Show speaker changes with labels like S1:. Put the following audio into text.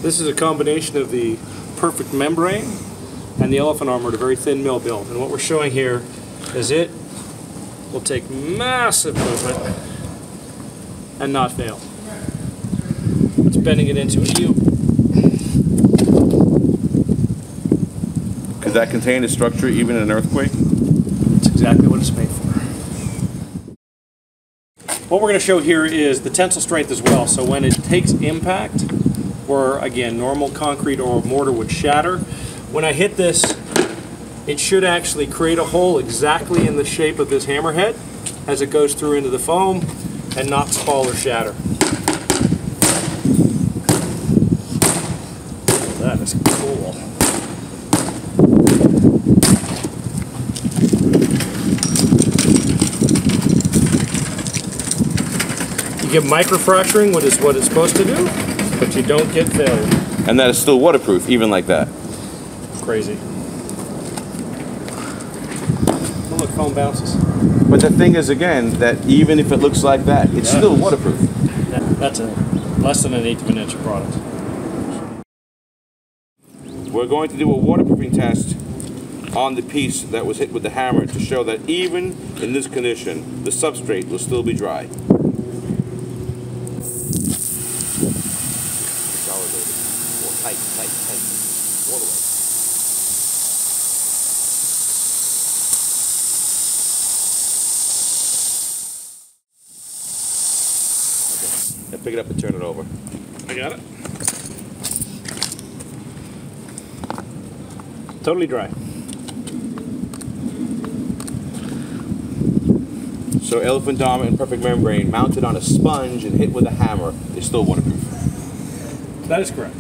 S1: This is a combination of the Perfect Membrane and the Elephant Armor at a very thin mill build. And what we're showing here is it will take massive movement and not fail. It's bending it into a U.
S2: Could that contain a structure even in an earthquake?
S1: That's exactly what it's made for. What we're going to show here is the tensile strength as well. So when it takes impact, where again normal concrete or mortar would shatter, when I hit this, it should actually create a hole exactly in the shape of this hammerhead as it goes through into the foam and not fall or shatter. That is cool. You get microfracturing, what is what it's supposed to do, but you don't get failure.
S2: And that is still waterproof, even like that?
S1: Crazy. Oh, look, foam bounces.
S2: But the thing is, again, that even if it looks like that, it's still waterproof.
S1: That's a less than 1/8 of an inch of product.
S2: We're going to do a waterproofing test on the piece that was hit with the hammer to show that even in this condition, the substrate will still be dry. Consolidated. Or tight, tight, tight. All the way. Okay. Now pick it up and turn it over.
S1: I got it. Totally dry.
S2: So Elephant Armor and Perfect Membrane mounted on a sponge and hit with a hammer is still waterproof.
S1: That is correct.